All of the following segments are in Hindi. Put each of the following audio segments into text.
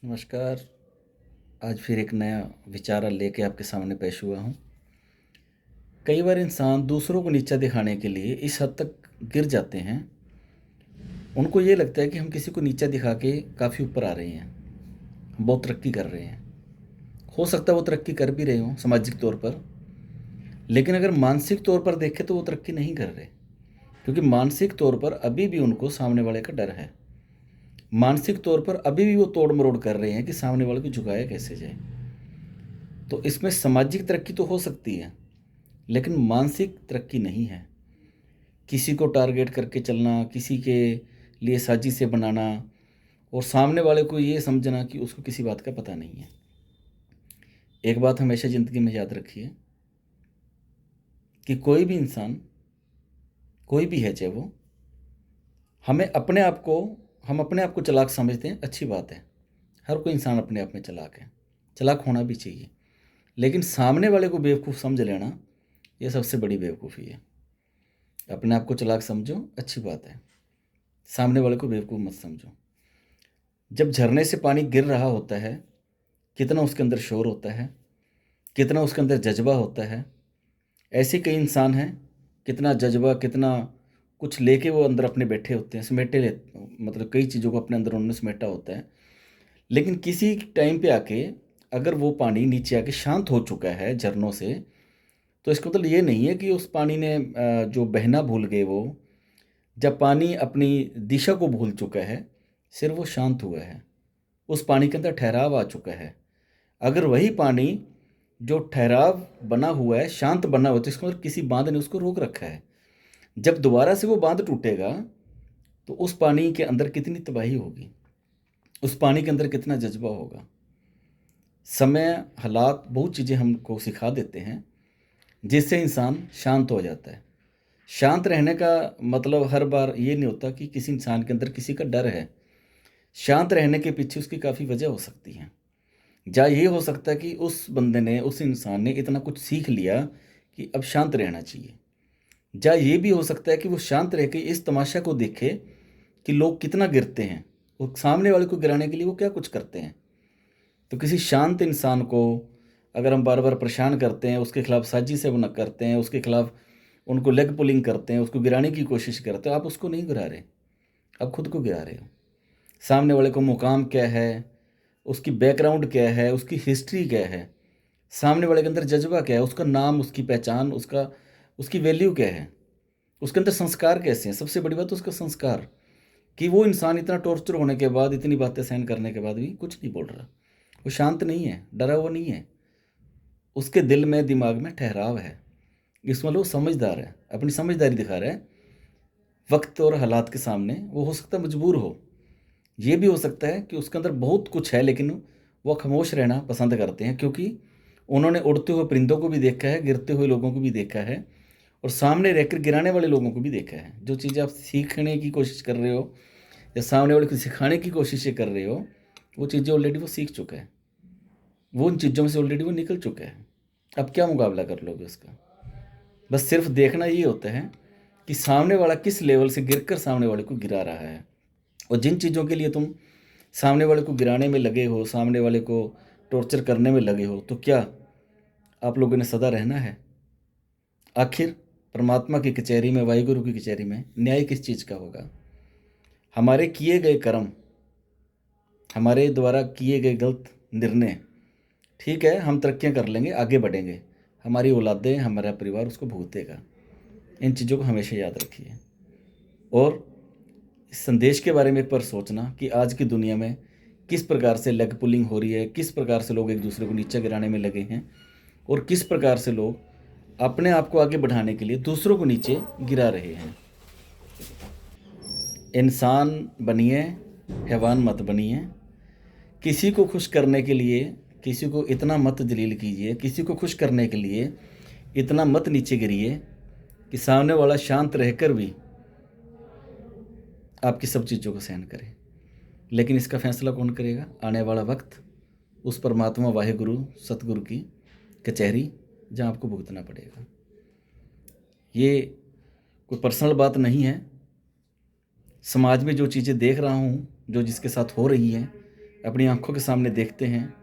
नमस्कार। आज फिर एक नया विचार लेके आपके सामने पेश हुआ हूँ। कई बार इंसान दूसरों को नीचा दिखाने के लिए इस हद तक गिर जाते हैं, उनको ये लगता है कि हम किसी को नीचा दिखा के काफ़ी ऊपर आ रहे हैं, हम बहुत तरक्की कर रहे हैं। हो सकता है वो तरक्की कर भी रहे हों सामाजिक तौर पर, लेकिन अगर मानसिक तौर पर देखें तो वो तरक्की नहीं कर रहे, क्योंकि मानसिक तौर पर अभी भी उनको सामने वाले का डर है। मानसिक तौर पर अभी भी वो तोड़ मरोड़ कर रहे हैं कि सामने वाले को झुकाया कैसे जाए। तो इसमें सामाजिक तरक्की तो हो सकती है, लेकिन मानसिक तरक्की नहीं है। किसी को टारगेट करके चलना, किसी के लिए साजिशें बनाना और सामने वाले को ये समझना कि उसको किसी बात का पता नहीं है। एक बात हमेशा ज़िंदगी में याद रखिए कि कोई भी इंसान, कोई भी है चाहे वो, हमें अपने आप को हम अपने आप को चालाक समझते हैं, अच्छी बात है। हर कोई इंसान अपने आप में चालाक है, चालाक होना भी चाहिए। लेकिन सामने वाले को बेवकूफ़ समझ लेना, ये सबसे बड़ी बेवकूफ़ी है। अपने आप को चालाक समझो, अच्छी बात है, सामने वाले को बेवकूफ़ मत समझो। जब झरने से पानी गिर रहा होता है, कितना उसके अंदर शोर होता है, कितना उसके अंदर जज्बा होता है। ऐसे कई इंसान हैं, कितना जज्बा, कितना कुछ लेके वो अंदर अपने बैठे होते हैं, मतलब कई चीज़ों को अपने अंदर उन्होंने समेटा होता है। लेकिन किसी टाइम पे आके अगर वो पानी नीचे आके शांत हो चुका है झरनों से, तो इसका मतलब ये नहीं है कि उस पानी ने जो बहना भूल गए वो, जब पानी अपनी दिशा को भूल चुका है, सिर्फ वो शांत हुआ है, उस पानी के अंदर ठहराव आ चुका है। अगर वही पानी जो ठहराव बना हुआ है, शांत बना हुआ है, तो इसका मतलब किसी बांध ने उसको रोक रखा है। जब दोबारा से वो बांध टूटेगा तो उस पानी के अंदर कितनी तबाही होगी, उस पानी के अंदर कितना जज्बा होगा। समय, हालात बहुत चीज़ें हमको सिखा देते हैं जिससे इंसान शांत हो जाता है। शांत रहने का मतलब हर बार ये नहीं होता कि किसी इंसान के अंदर किसी का डर है। शांत रहने के पीछे उसकी काफ़ी वजह हो सकती हैं। या ये हो सकता है कि उस बंदे ने, उस इंसान ने इतना कुछ सीख लिया कि अब शांत रहना चाहिए। या ये भी हो सकता है कि वो शांत रह के इस तमाशा को देखे कि लोग कितना गिरते हैं, वो सामने वाले को गिराने के लिए वो क्या कुछ करते हैं। तो किसी शांत इंसान को अगर हम बार बार परेशान करते हैं, उसके खिलाफ साजिशें बना करते हैं, उसके खिलाफ उनको लेग पुलिंग करते हैं, उसको गिराने की कोशिश करते हो, आप उसको नहीं गिरा रहे, आप खुद को गिरा रहे हो। सामने वाले को मुकाम क्या है, उसकी बैकग्राउंड क्या है, उसकी हिस्ट्री क्या है, सामने वाले के अंदर जज्बा क्या है, उसका नाम, उसकी पहचान, उसकी वैल्यू क्या है, उसके अंदर संस्कार कैसे हैं। सबसे बड़ी बात उसका संस्कार, कि वो इंसान इतना टॉर्चर होने के बाद, इतनी बातें सहन करने के बाद भी कुछ नहीं बोल रहा, वो शांत नहीं है, डरा हुआ नहीं है, उसके दिल में, दिमाग में ठहराव है। इसमें लोग समझदार है, अपनी समझदारी दिखा रहा है। वक्त और हालात के सामने वो हो सकता है मजबूर हो, ये भी हो सकता है कि उसके अंदर बहुत कुछ है, लेकिन वो खामोश रहना पसंद करते हैं, क्योंकि उन्होंने उड़ते हुए परिंदों को भी देखा है, गिरते हुए लोगों को भी देखा है, और सामने रहकर गिराने वाले लोगों को भी देखा है। जो चीज़ें आप सीखने की कोशिश कर रहे हो या सामने वाले को सिखाने की कोशिशें कर रहे हो, वो चीज़ें ऑलरेडी वो सीख चुका है, वो उन चीज़ों में से ऑलरेडी वो निकल चुका है। अब क्या मुकाबला कर लोगे उसका। बस सिर्फ देखना ये होता है कि सामने वाला किस लेवल से गिरकर सामने वाले को गिरा रहा है। और जिन चीज़ों के लिए तुम सामने वाले को गिराने में लगे हो, सामने वाले को टॉर्चर करने में लगे हो, तो क्या आप लोगों ने सदा रहना है। आखिर परमात्मा की कचहरी में, वाहिगुरु की कचहरी में न्याय किस चीज़ का होगा। हमारे किए गए कर्म, हमारे द्वारा किए गए गलत निर्णय, ठीक है हम तरक्कियां कर लेंगे, आगे बढ़ेंगे, हमारी औलादें, हमारा परिवार उसको भुगतेगा। इन चीज़ों को हमेशा याद रखिए। और इस संदेश के बारे में एक बार सोचना कि आज की दुनिया में किस प्रकार से लेग पुलिंग हो रही है, किस प्रकार से लोग एक दूसरे को नीचे गिराने में लगे हैं, और किस प्रकार से लोग अपने आप को आगे बढ़ाने के लिए दूसरों को नीचे गिरा रहे हैं। इंसान बनिए, हैवान मत बनिए। किसी को खुश करने के लिए किसी को इतना मत जलील कीजिए, किसी को खुश करने के लिए इतना मत नीचे गिरिए कि सामने वाला शांत रहकर भी आपकी सब चीज़ों को सहन करे। लेकिन इसका फैसला कौन करेगा। आने वाला वक्त उस परमात्मा वाहिगुरु सतगुरु की कचहरी, जहाँ आपको भुगतना पड़ेगा। ये कोई पर्सनल बात नहीं है। समाज में जो चीज़ें देख रहा हूँ, जो जिसके साथ हो रही हैं, अपनी आंखों के सामने देखते हैं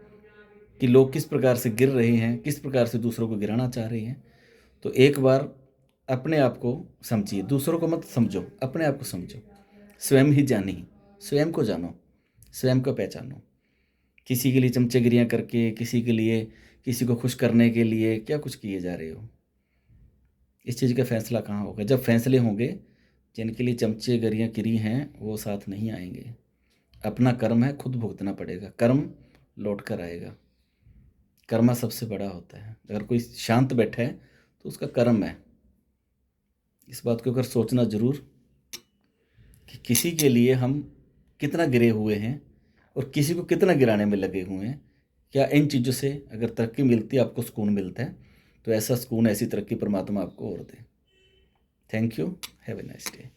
कि लोग किस प्रकार से गिर रहे हैं, किस प्रकार से दूसरों को गिराना चाह रहे हैं, तो एक बार अपने आप को समझिए, दूसरों को मत समझो, अपने आप को समझो, स्वयं ही जानिए, स्वयं को जानो, स्वयं को पहचानो। किसी के लिए चमचेगिरियाँ करके, किसी के लिए, किसी को खुश करने के लिए क्या कुछ किए जा रहे हो। इस चीज़ का फैसला कहाँ होगा? जब फैसले होंगे, जिनके लिए चमचेगिरियाँ गिरी हैं वो साथ नहीं आएंगे। अपना कर्म है, खुद भुगतना पड़ेगा, कर्म लौट कर आएगा। कर्म सबसे बड़ा होता है। अगर कोई शांत बैठा है तो उसका कर्म है। इस बात को अगर सोचना ज़रूर कि किसी के लिए हम कितना गिरे हुए हैं और किसी को कितना गिराने में लगे हुए हैं। क्या इन चीज़ों से अगर तरक्की मिलती है, आपको सुकून मिलता है, तो ऐसा सुकून, ऐसी तरक्की परमात्मा आपको और दे। Thank you. Have a nice day.